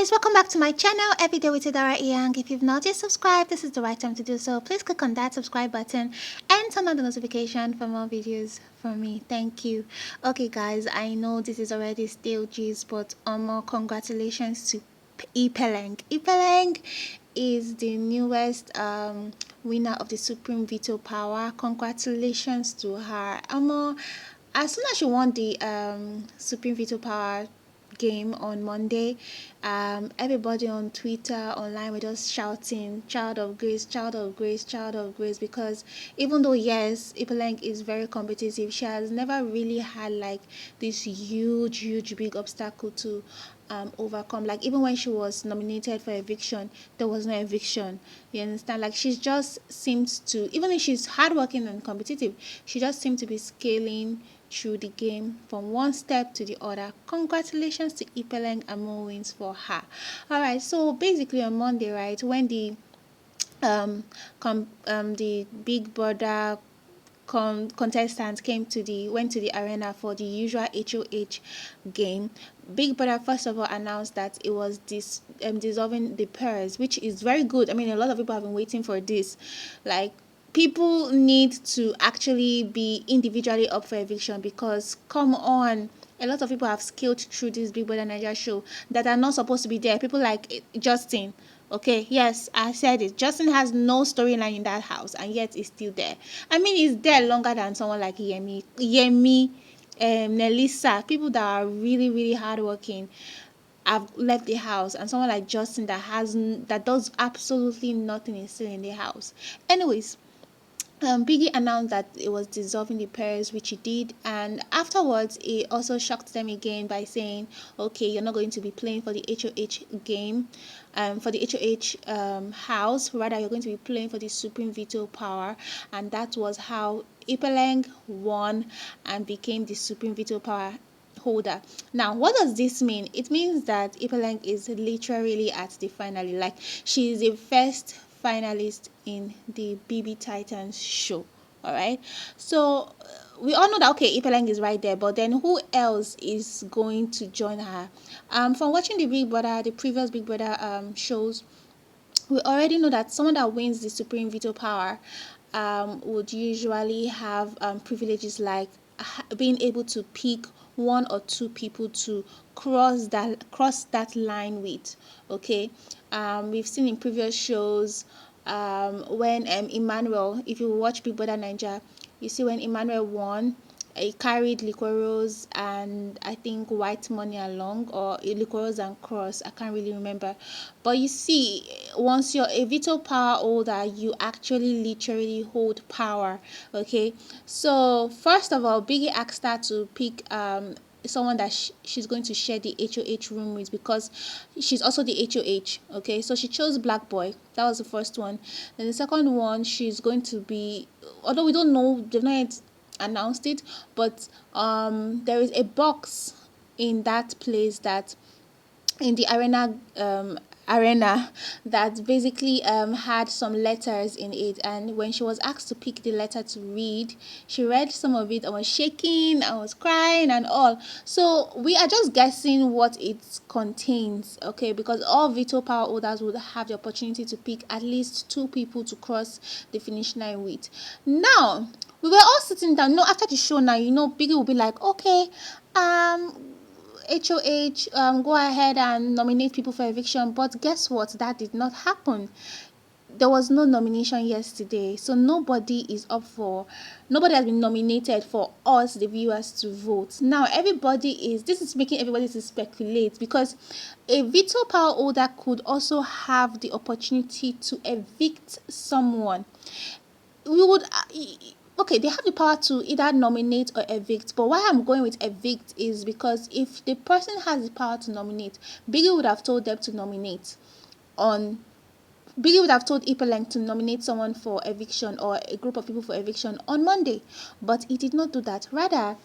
guys, welcome back to my channel, Everyday with Idara Iyang. If you've not yet subscribed, this is the right time to do so. Please click on that subscribe button and turn on the notification for more videos from me. Thank you. Okay guys, I know this is already stale gist, but congratulations to Ipeleng. Ipeleng is the newest winner of the Supreme Veto Power. Congratulations to her. As soon as she won the Supreme Veto Power game on Monday, everybody on Twitter, online, were just shouting child of grace, child of grace, child of grace, because even though yes, Ipeleng is very competitive, she has never really had like this huge big obstacle to overcome. Like even when she was nominated for eviction, there was no eviction. You understand? Like she just seems to, even if she's hardworking and competitive, she just seems to be scaling through the game from one step to the other. Congratulations to Ipeleng and more wins for her. Alright, so basically on Monday, right, when the Big Brother contestants went to the arena for the usual HOH game, Big Brother first of all announced that it was dissolving the pairs, which is very good. I mean, a lot of people have been waiting for this. Like, people need to actually be individually up for eviction, because come on, a lot of people have scaled through this Big Brother Nigeria show that are not supposed to be there. People like Justin. Okay, yes, I said it. Justin has no storyline in that house, and yet is still there. I mean, he's there longer than someone like Yemi, Nelisa. People that are really hardworking have left the house, and someone like Justin that does absolutely nothing is still in the house. Anyways, Biggie announced that it was dissolving the pairs, which he did, and afterwards he also shocked them again by saying, okay, you're not going to be playing for the HOH game, for the HOH house, rather you're going to be playing for the Supreme Veto Power. And that was how Ipeleng won and became the Supreme Veto Power holder. Now, what does this mean? It means that Ipeleng is literally at the final. Like, she is the first finalist in the BBTitans show. All right, so we all know that okay, Ipeleng is right there, but then who else is going to join her? From watching the previous Big Brother shows, we already know that someone that wins the Supreme Veto Power would usually have privileges like being able to pick one or two people to cross that line with. Okay, we've seen in previous shows when Emmanuel, if you watch Big Brother Nigeria, you see when Emmanuel won, he carried Liquorose and I think White Money along, or Liquorose and Cross, I can't really remember. But you see, once you're a veto power holder, you actually literally hold power. Okay, so first of all, Biggie asked her to pick someone that she's going to share the HOH room with, because she's also the HOH. Okay, so she chose Black Boy. That was the first one. Then the second one, she's going to be, although we don't know, they've not yet announced it, but there is a box in that place, that in the arena that basically had some letters in it, and when she was asked to pick the letter to read, she read some of it and was shaking and was crying and all. So we are just guessing what it contains, okay, because all veto power holders would have the opportunity to pick at least two people to cross the finish line with. Now we were all sitting down, after the show, now Biggie will be like, okay, HOH, go ahead and nominate people for eviction. But guess what? That did not happen. There was no nomination yesterday, so nobody has been nominated for us, the viewers, to vote. Now this is making everybody to speculate, because a veto power holder could also have the opportunity to evict someone. Okay, they have the power to either nominate or evict, but why I'm going with evict is because if the person has the power to nominate, Biggie would have told them to nominate Biggie would have told Ipeleng to nominate someone for eviction, or a group of people for eviction, on Monday, but he did not do that. Rather,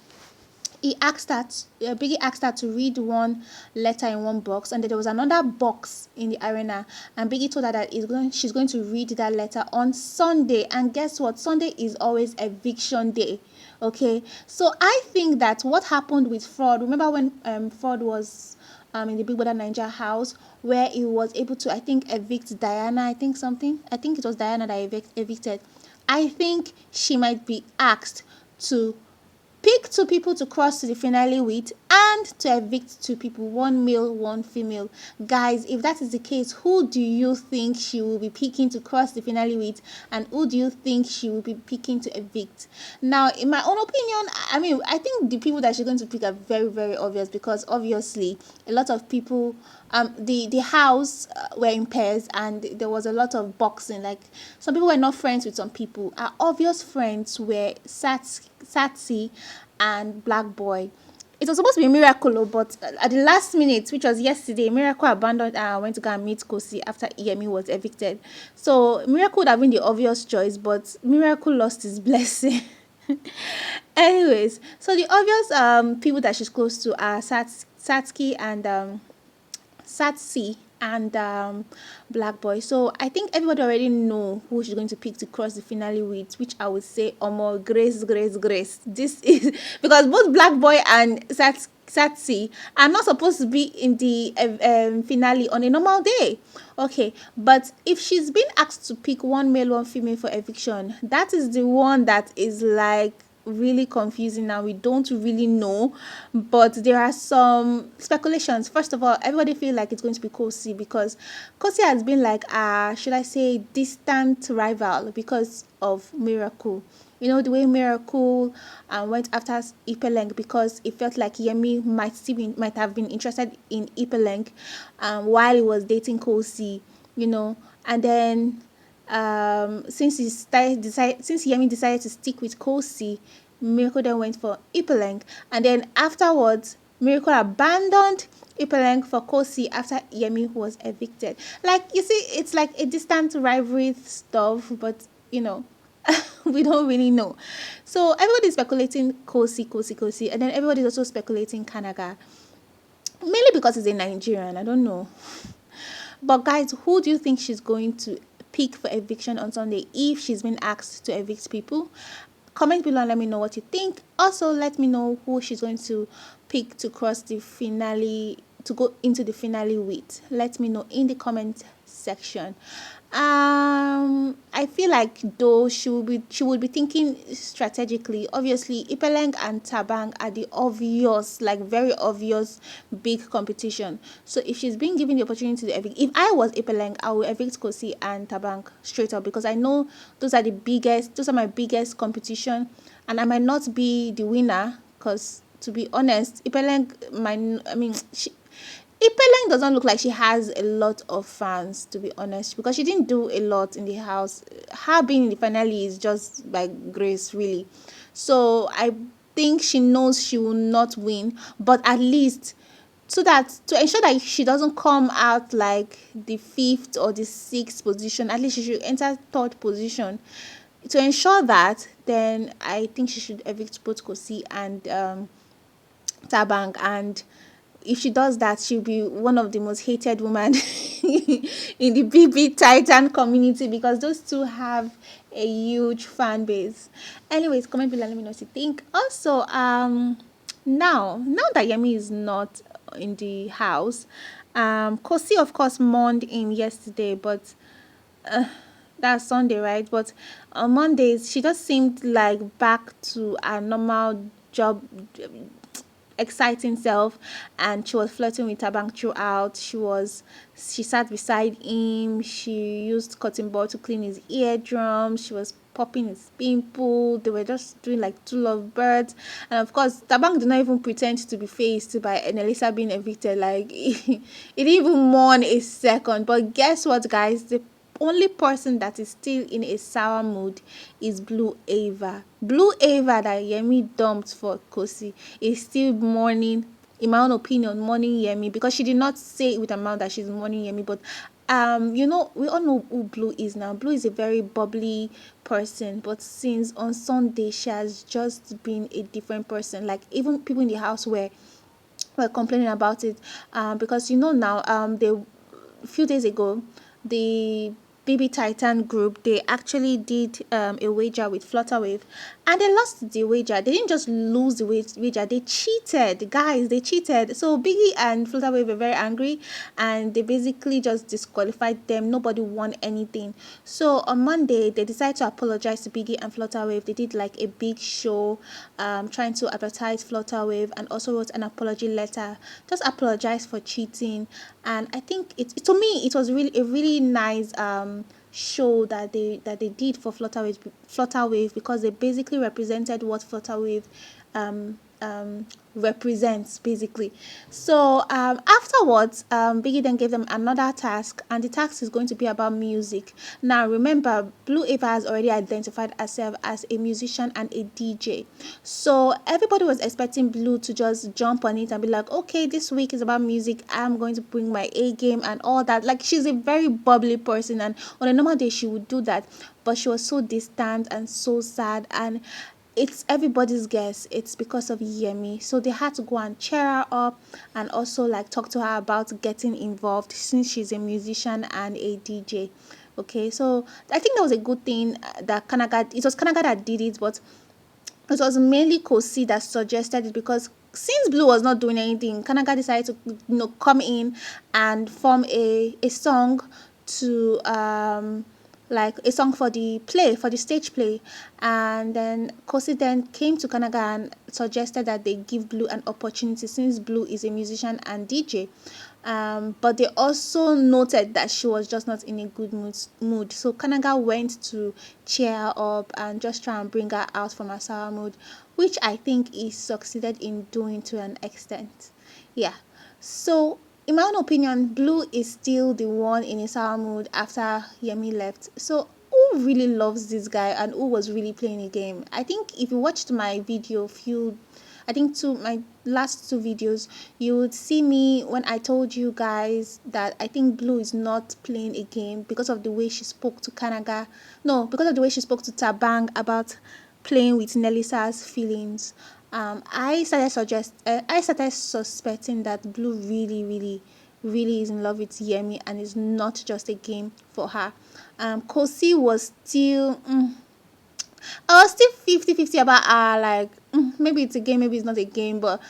Biggie asked her to read one letter in one box, and then there was another box in the arena, and Biggie told her that she's going to read that letter on Sunday. And guess what? Sunday is always eviction day. Okay, so I think that what happened with Fraud, remember when Fraud was in the Big Brother Nigeria house, where he was able to, I think, evict Diana. I think it was Diana that evicted. I think she might be asked to pick two people to cross to the finale with, and to evict two people, one male, one female. Guys, if that is the case, who do you think she will be picking to cross the finale with, and who do you think she will be picking to evict? Now, in my own opinion, I mean, I think the people that she's going to pick are very, very obvious, because obviously a lot of people, the house were in pairs, and there was a lot of boxing. Like, some people were not friends with some people. Our obvious friends were Satsi and Black Boy. It was supposed to be Miracle, but at the last minute, which was yesterday, Miracle abandoned and went to go and meet Khosi after Yemi was evicted. So Miracle would have been the obvious choice, but Miracle lost his blessing. Anyways, so the obvious people that she's close to are Satski and Satsi and Black Boy. So I think everybody already know who she's going to pick to cross the finale with, which I would say Grace. This is because both Black Boy and Satsi are not supposed to be in the finale on a normal day. Okay, but if she's been asked to pick one male, one female for eviction, that is the one that is like really confusing now. We don't really know, but there are some speculations. First of all, everybody feel like it's going to be Khosi, because Khosi has been like should I say distant rival because of Miracle. You know, the way Miracle went after Ipeleng, because it felt like Yemi might have been interested in Ipeleng while he was dating Khosi, you know. And then since Yemi decided to stick with Khosi, Miracle then went for Ipeleng, and then afterwards Miracle abandoned Ipeleng for Khosi after Yemi was evicted. Like, you see, it's like a distant rivalry stuff, but you know, we don't really know. So everybody's speculating Khosi, and then everybody's also speculating Kanaga, mainly because he's a Nigerian. I don't know. But guys, who do you think she's going to pick for eviction on Sunday if she's been asked to evict people? Comment below and let me know what you think. Also, let me know who she's going to pick to cross the finale, to go into the finale with. Let me know in the comment section. I feel like though she would be thinking strategically. Obviously, Ipeleng and Thabang are the obvious, like very obvious big competition. So if she's being given the opportunity to evict, if I was Ipeleng, I would evict Khosi and Thabang straight up, because I know those are my biggest competition, and I might not be the winner, because to be honest, Ipeleng doesn't look like she has a lot of fans, to be honest, because she didn't do a lot in the house. Her being in the finale is just by grace, really. So I think she knows she will not win, but at least to ensure that she doesn't come out like the 5th or the 6th position, at least she should enter 3rd position. To ensure that, then I think she should evict both Khosi and Thabang, and if she does that, she'll be one of the most hated women in the BBTitan community, because those two have a huge fan base. Anyways, comment below, let me know what you think. Also, now that Yemi is not in the house, Khosi of course mourned him yesterday, but that's Sunday, right? But on Mondays, she just seemed like back to a normal job, exciting self, and she was flirting with Thabang throughout. She sat beside him, she used cotton ball to clean his eardrums, she was popping his pimple, they were just doing like two lovebirds. And of course, Thabang did not even pretend to be faced by Nelisa being evicted. Like, he didn't even mourn a second. But guess what, guys? The only person that is still in a sour mood is Blueaiva. Blueaiva that Yemi dumped for Khosi is still mourning, in my own opinion, mourning Yemi, because she did not say it with her mouth that she's mourning Yemi. But you know, we all know who Blue is now. Blue is a very bubbly person, but since on Sunday she has just been a different person. Like, even people in the house were complaining about it, because you know now, a few days ago, the BBTitan group, they actually did a wager with Flutterwave, and they lost the wager. They didn't just lose the wager, they cheated, guys. They cheated. So Biggie and Flutterwave were very angry, and they basically just disqualified them. Nobody won anything. So on Monday they decided to apologize to Biggie and Flutterwave. They did like a big show, trying to advertise Flutterwave, and also wrote an apology letter, just apologize for cheating. And I think to me it was really a really nice show that they did for Flutterwave, because they basically represented what Flutterwave represents basically. So afterwards, Biggie then gave them another task, and the task is going to be about music. Now remember, Blue Ava has already identified herself as a musician and a DJ, so everybody was expecting Blue to just jump on it and be like, okay, this week is about music, I'm going to bring my A game and all that. Like, she's a very bubbly person, and on a normal day she would do that, but she was so distant and so sad, and it's everybody's guess it's because of Yemi. So they had to go and cheer her up, and also like talk to her about getting involved, since she's a musician and a DJ. Okay, so I think that was a good thing, that it was Kanaga that did it, but it was mainly Khosi that suggested it, because since Blue was not doing anything, Kanaga decided to come in and form a song to like a song for the stage play. And then Khosi then came to Kanaga and suggested that they give Blue an opportunity, since Blue is a musician and DJ. But they also noted that she was just not in a good mood. So Kanaga went to cheer her up and just try and bring her out from her sour mood, which I think he succeeded in doing to an extent. Yeah. So in my own opinion, Blue is still the one in a sour mood after Yemi left. So who really loves this guy, and who was really playing a game? I think if you watched my video my last two videos, you would see me when I told you guys that I think Blue is not playing a game, because of the way she spoke to Kanaga. No, because of the way she spoke to Thabang about playing with Nelisa's feelings. I started suspecting that Blue really is in love with Yemi, and it's not just a game for her. Khosi was still I was still 50-50 about like, maybe it's a game, maybe it's not a game, but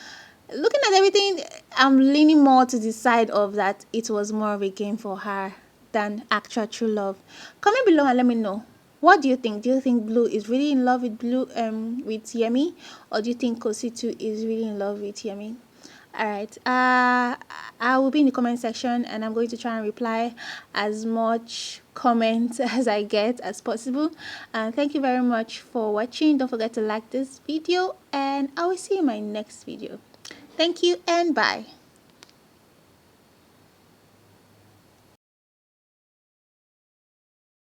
looking at everything, I'm leaning more to the side of that it was more of a game for her than actual true love. Comment below and let me know. What do you think? Do you think Blue is really in love with with Yemi, or do you think Khosi too is really in love with Yemi? All right. I will be in the comment section, and I'm going to try and reply as much comments as I get as possible. And thank you very much for watching. Don't forget to like this video, and I will see you in my next video. Thank you and bye.